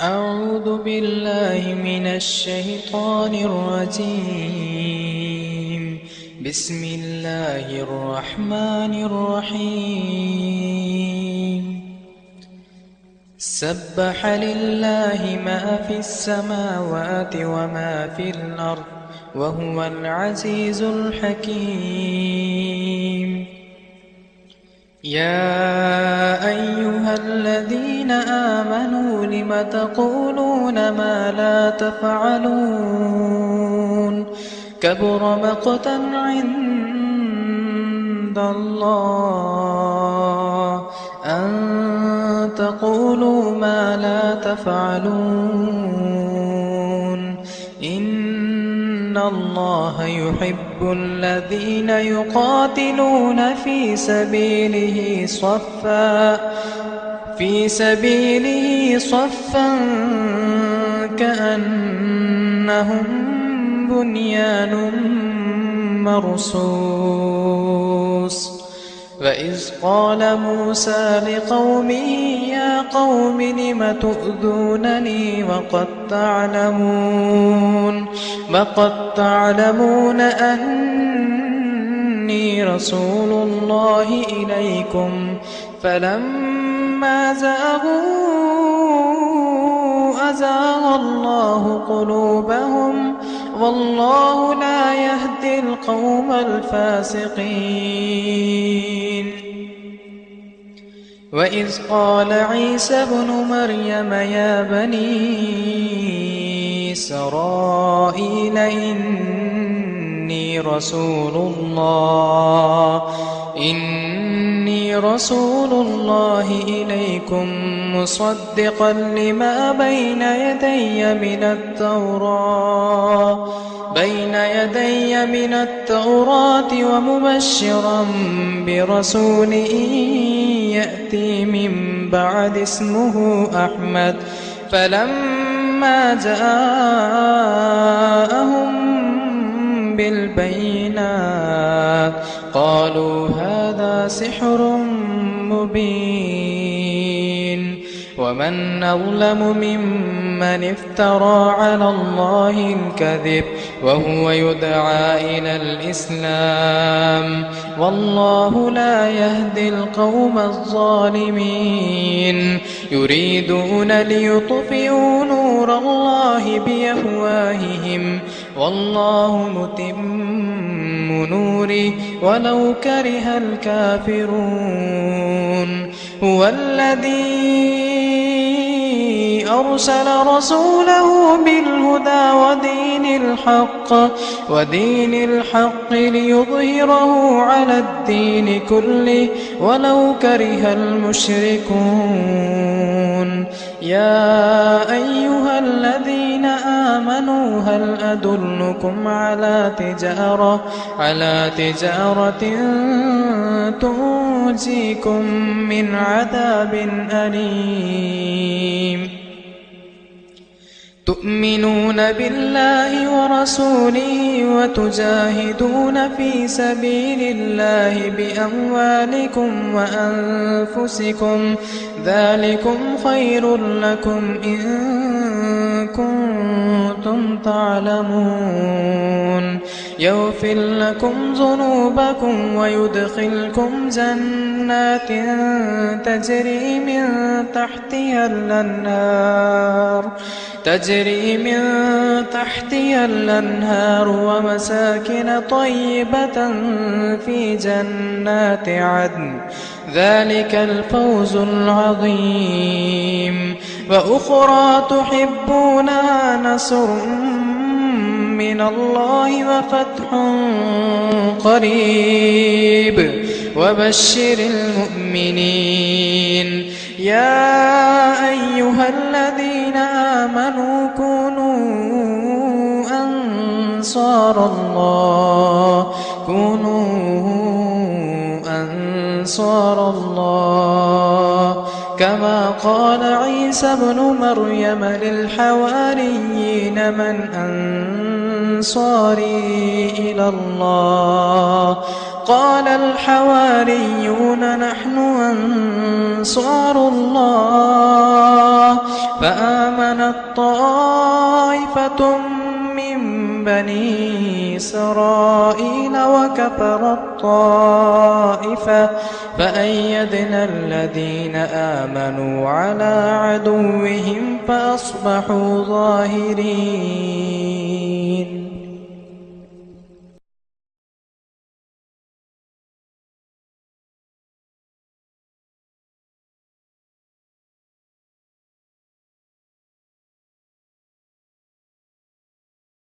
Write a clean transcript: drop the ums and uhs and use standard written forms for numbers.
أعوذ بالله من الشيطان الرجيم. بسم الله الرحمن الرحيم. سبح لله ما في السماوات وما في الأرض وهو العزيز الحكيم. يا أيها الذين آمنوا لم تقولون ما لا تفعلون؟ كبر مقتا عند الله أن تقولوا ما لا تفعلون. إن الله يحب الذين يقاتلون في سبيله صفا كأنهم بنيان مرصوص. وإذ قال موسى لقومه يا قوم لم تؤذونني وقد تعلمون أني رسول الله إليكم فلما زاغوا أزاغ الله قلوبهم والله لا يهدي القوم الفاسقين. وإذ قال عيسى ابن مريم يا بني إسرائيل إني رسول الله إليكم مصدقا لما بين يدي من التوراة ومبشرا برسول يأتي من بعد اسمه أحمد. فلما جاءهم بالبينات قالوا هذا سحر مبين. ومن أظلم ممن افترى على الله الكذب وهو يدعى إلى الإسلام والله لا يهدي القوم الظالمين. يريدون ليطفئوا نور الله بأفواههم والله متم نوره ولو كره الكافرون. هو الذي أرسل رسوله بالهدى ودين الحق ليظهره على الدين كله ولو كره المشركون. يا أيها الذين آمنوا هل أدلكم على تجارة تنجيكم من عذاب أليم؟ تؤمنون بالله ورسوله وتجاهدون في سبيل الله بأموالكم وأنفسكم ذلكم خير لكم إن كنتم تعلمون. يغفر لكم ذنوبكم ويدخلكم جنات تجري من تحتها الأنهار ومساكن طيبة في جنات عدن ذلك الفوز العظيم. وأخرى تحبونها نصر من الله وفتح قريب وبشر المؤمنين. يا أيها الذين آمنوا كونوا أنصار الله كما قال عيسى ابن مريم للحواريين من أنصاري إلى الله قال الحواريون نحن أنصار الله فآمنت طائفة من بني إسرائيل وكفرت طائفة فأيدنا الذين آمنوا على عدوهم فأصبحوا ظاهرين.